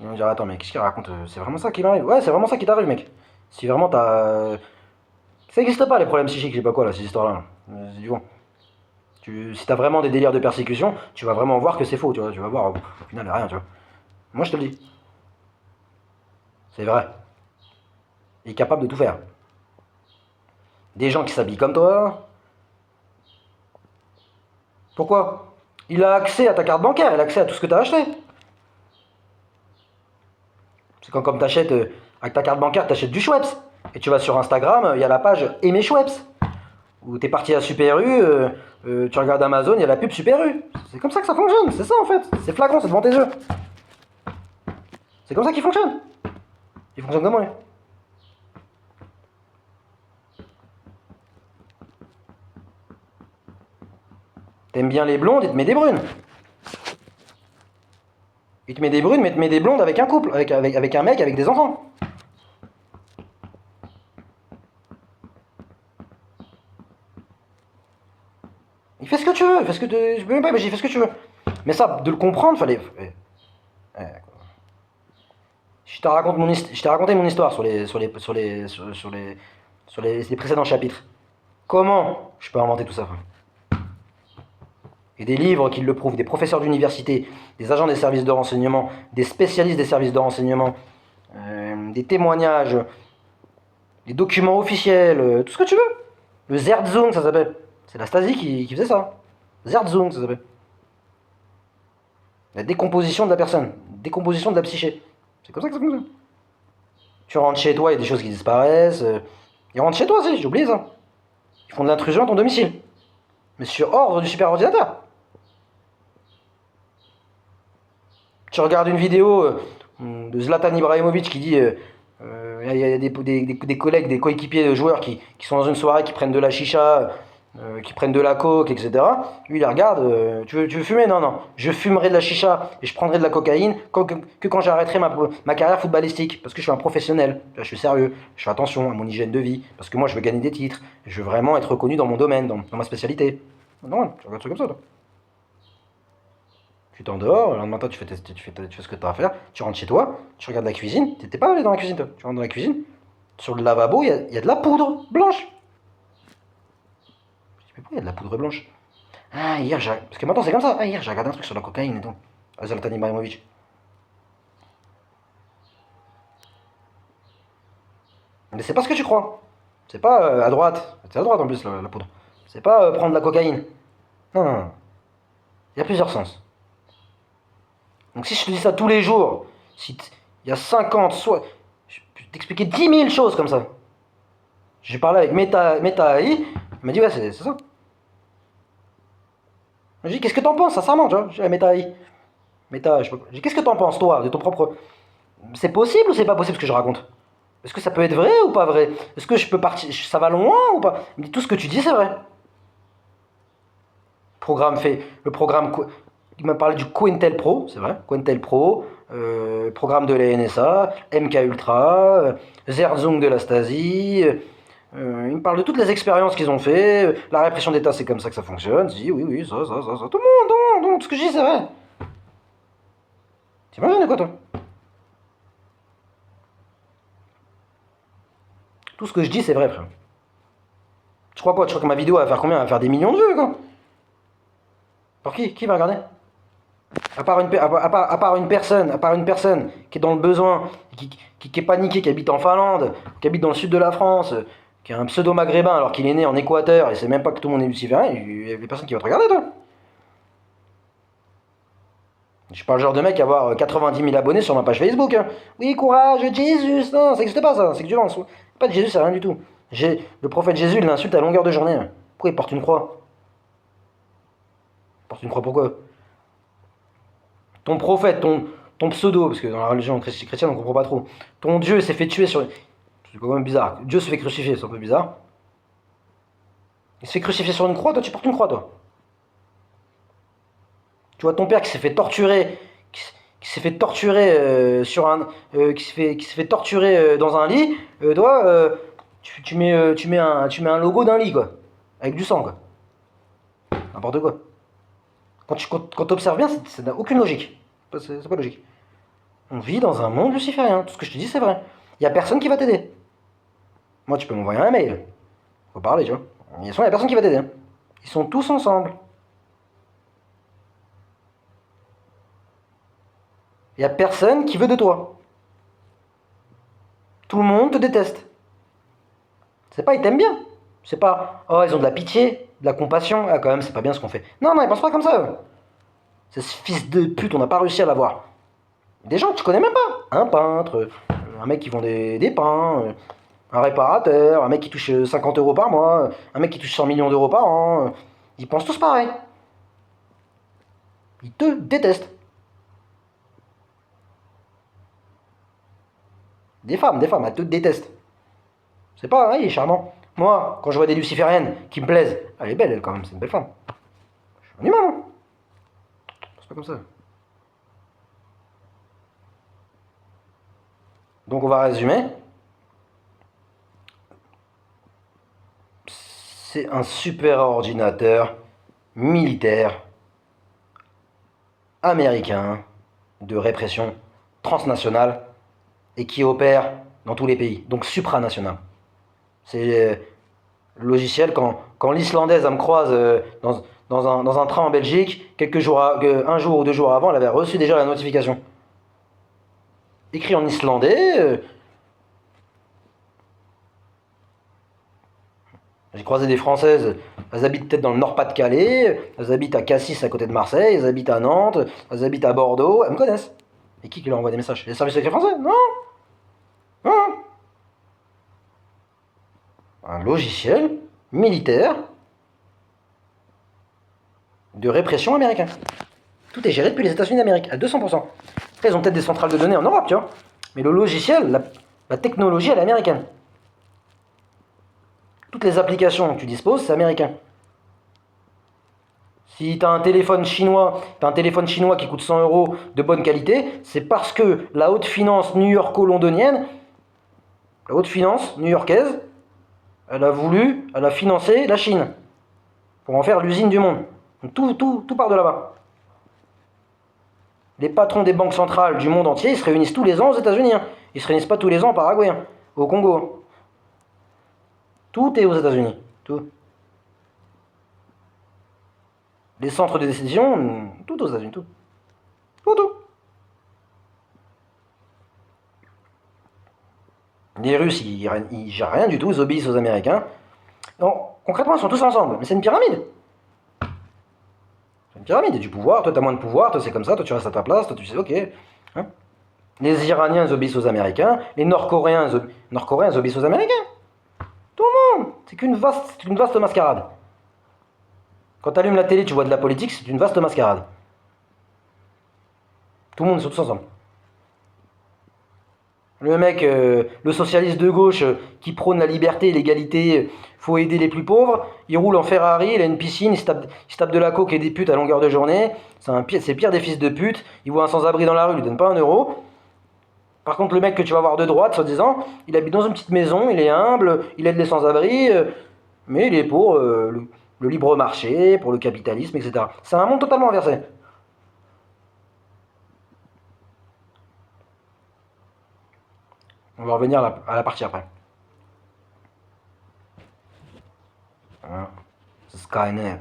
Ils vont dire, attends, mais qu'est-ce qu'il raconte? C'est vraiment ça qui m'arrive? Ouais, c'est vraiment ça qui t'arrive, mec. Si vraiment t'as. Ça n'existe pas, les problèmes psychiques, je sais pas quoi, là, ces histoires-là. C'est du vent. Si t'as vraiment des délires de persécution, tu vas vraiment voir que c'est faux, tu vois. Tu vas voir, au final, il y a rien, tu vois. Moi, je te le dis. C'est vrai. Il est capable de tout faire. Des gens qui s'habillent comme toi. Pourquoi? Il a accès à ta carte bancaire, il a accès à tout ce que t'as acheté. C'est quand, comme t'achètes, avec ta carte bancaire, t'achètes du Schweppes. Et tu vas sur Instagram, il y a la page Aimer Schweppes. Ou t'es parti à Super U, tu regardes Amazon, il y a la pub Super U. C'est comme ça que ça fonctionne, c'est ça en fait. C'est flagrant, c'est devant tes yeux. C'est comme ça qu'il fonctionne. Il fonctionne comment lui? T'aimes bien les blondes, il te met des brunes. Il te met des brunes, mais il te met des blondes avec un couple, avec un mec, avec des enfants. Il fait ce que tu veux, il fait ce que tu... Je peux même pas imaginer, il fait ce que tu veux. Mais ça, de le comprendre, fallait... Je t'ai raconté mon histoire sur les précédents chapitres. Comment je peux inventer tout ça? Et des livres qui le prouvent, des professeurs d'université, des agents des services de renseignement, des spécialistes des services de renseignement, des témoignages, des documents officiels, tout ce que tu veux. Le Zerzung, ça s'appelle. C'est la Stasi qui faisait ça. Zerzung, ça s'appelle. La décomposition de la personne, décomposition de la psyché. C'est comme ça que ça fonctionne. Tu rentres chez toi, il y a des choses qui disparaissent. Ils rentrent chez toi aussi, j'ai oublié ça. Ils font de l'intrusion à ton domicile. Mais sur ordre du super ordinateur. Tu regardes une vidéo de Zlatan Ibrahimovic qui dit il y a des collègues, des coéquipiers de joueurs qui sont dans une soirée, qui prennent de la chicha, qui prennent de la coke, etc. Lui, il regarde, tu veux fumer? Non, non. Je fumerai de la chicha et je prendrai de la cocaïne que quand j'arrêterai ma carrière footballistique. Parce que je suis un professionnel, je suis sérieux, je fais attention à mon hygiène de vie. Parce que moi, je veux gagner des titres, je veux vraiment être reconnu dans mon domaine, dans ma spécialité. Non, tu regardes ça comme ça, toi. Tu t'en dehors, le lendemain matin, tu fais ce que tu as à faire, tu rentres chez toi, tu regardes la cuisine, t'es pas allé dans la cuisine, toi. Tu rentres dans la cuisine, sur le lavabo, il y a de la poudre blanche. Je dis, mais pourquoi il y a de la poudre blanche? Ah, hier, j'ai. Parce que maintenant, c'est comme ça. Ah, hier, j'ai regardé un truc sur la cocaïne et tout. Ah, Zlatan Ibrahimovic. Mais c'est pas ce que tu crois. C'est pas à droite. C'est à droite en plus, la poudre. C'est pas prendre la cocaïne. Non, non, non. Il y a plusieurs sens. Donc si je te dis ça tous les jours, si il y a 50, soit. Je peux t'expliquer 10 000 choses comme ça. J'ai parlé avec Meta AI, il m'a dit ouais, c'est ça. J'ai dit qu'est-ce que t'en penses, sincèrement, tu vois? J'ai dit Meta AI. Meta, je sais pas quoi. J'ai dit qu'est-ce que t'en penses, toi, de ton propre. C'est possible ou c'est pas possible ce que je raconte? Est-ce que ça peut être vrai ou pas vrai? Est-ce que je peux partir. Ça va loin ou pas? Il me dit tout ce que tu dis, c'est vrai. Programme fait. Le programme. Il m'a parlé du Cointel Pro, c'est vrai. Cointel Pro, programme de la NSA, MK Ultra, Zerzung de la Stasi. Il me parle de toutes les expériences qu'ils ont fait. La répression d'État, c'est comme ça que ça fonctionne. Je dis oui, oui, ça. Tout le monde, tout ce que je dis, c'est vrai. T'imagines quoi, toi? Tout ce que je dis, c'est vrai, frère. Tu crois quoi? Tu crois que ma vidéo va faire combien? Elle va faire des millions de vues, quoi. Pour qui? Qui va regarder? À part une personne qui est dans le besoin, qui est paniquée, qui habite en Finlande, qui habite dans le sud de la France, qui est un pseudo maghrébin alors qu'il est né en Équateur et c'est même pas que tout le monde est luciférien, il y a des personnes qui vont te regarder, toi. Je suis pas le genre de mec à avoir 90 000 abonnés sur ma page Facebook, hein. Oui, courage, Jésus, non, ça n'existe pas ça, c'est que du lance. Pas de Jésus, c'est rien du tout. Le prophète Jésus, il l'insulte à longueur de journée, hein. Pourquoi il porte une croix? Il porte une croix pourquoi? Ton prophète, ton pseudo, parce que dans la religion chrétienne on comprend pas trop, ton Dieu s'est fait tuer sur. C'est quand même bizarre. Dieu se fait crucifier, c'est un peu bizarre. Il se fait crucifier sur une croix, toi tu portes une croix, toi. Tu vois ton père qui s'est fait torturer, qui s'est fait torturer sur un, qui s'est fait torturer dans un lit. Toi, tu mets un logo d'un lit, quoi, avec du sang, quoi. N'importe quoi. Quand tu observes bien, ça n'a aucune logique. C'est pas logique. On vit dans un monde luciférien. Tout ce que je te dis, c'est vrai. Il n'y a personne qui va t'aider. Moi, tu peux m'envoyer un mail. Faut parler, tu vois. Il n'y a personne qui va t'aider. Ils sont tous ensemble. Il n'y a personne qui veut de toi. Tout le monde te déteste. C'est pas, ils t'aiment bien. C'est pas, oh, ils ont de la pitié, de la compassion. Ah, quand même, c'est pas bien ce qu'on fait. Non, non, ils pensent pas comme ça, eux. C'est ce fils de pute, on n'a pas réussi à l'avoir. Des gens que tu connais même pas. Un peintre, un mec qui vend des pains, un réparateur, un mec qui touche 50 euros par mois, un mec qui touche 100 millions d'euros par an. Ils pensent tous pareil. Ils te détestent. Des femmes, elles te détestent. C'est pas, il est charmant. Moi, quand je vois des lucifériennes qui me plaisent, elle est belle, elle, quand même, c'est une belle femme. Je suis un humain, moi. C'est pas comme ça. Donc, on va résumer. C'est un super ordinateur militaire américain de répression transnationale et qui opère dans tous les pays, donc supranational. C'est le logiciel quand l'Islandaise me croise dans un train en Belgique, un jour ou 2 jours avant, elle avait reçu déjà la notification. Écrit en islandais. J'ai croisé des Françaises, elles habitent peut-être dans le Nord-Pas-de-Calais, elles habitent à Cassis à côté de Marseille, elles habitent à Nantes, elles habitent à Bordeaux, elles me connaissent. Et qui leur envoie des messages? Les services secrets français? Non, non. Un logiciel militaire de répression américain. Tout est géré depuis les États-Unis d'Amérique, à 200%. Après, ils ont peut-être des centrales de données en Europe, tu vois. Mais le logiciel, la technologie, elle est américaine. Toutes les applications que tu disposes, c'est américain. Si tu as un téléphone chinois, qui coûte 100 euros de bonne qualité, c'est parce que la haute finance new-yorko-londonienne, la haute finance new-yorkaise, elle a financé la Chine pour en faire l'usine du monde. Donc tout part de là-bas. Les patrons des banques centrales du monde entier, ils se réunissent tous les ans aux États-Unis. Hein. Ils se réunissent pas tous les ans au Paraguay, hein, au Congo. Tout est aux États-Unis. Tout. Les centres de décision, tout aux États-Unis. Tout. Tout. Les Russes, ils gèrent rien du tout, ils obéissent aux Américains. Donc, concrètement, ils sont tous ensemble. Mais c'est une pyramide. C'est une pyramide. Il y a du pouvoir. Toi, t'as moins de pouvoir. Toi, c'est comme ça. Toi, tu restes à ta place. Toi, tu sais, ok. Hein. Les Iraniens, ils obéissent aux Américains. Les Nord-Coréens, ils obéissent aux Américains. Tout le monde. C'est une vaste mascarade. Quand tu allumes la télé, tu vois de la politique, c'est une vaste mascarade. Tout le monde est tous ensemble. Le mec, le socialiste de gauche qui prône la liberté et l'égalité, faut aider les plus pauvres, il roule en Ferrari, il a une piscine, il se tape de la coke et des putes à longueur de journée, c'est pire des fils de pute, il voit un sans-abri dans la rue, il lui donne pas un euro. Par contre, le mec que tu vas voir de droite, soi-disant, il habite dans une petite maison, il est humble, il aide les sans-abri, mais il est pour le libre marché, pour le capitalisme, etc. C'est un monde totalement inversé. On va revenir à la partie après. Hein. Skynet.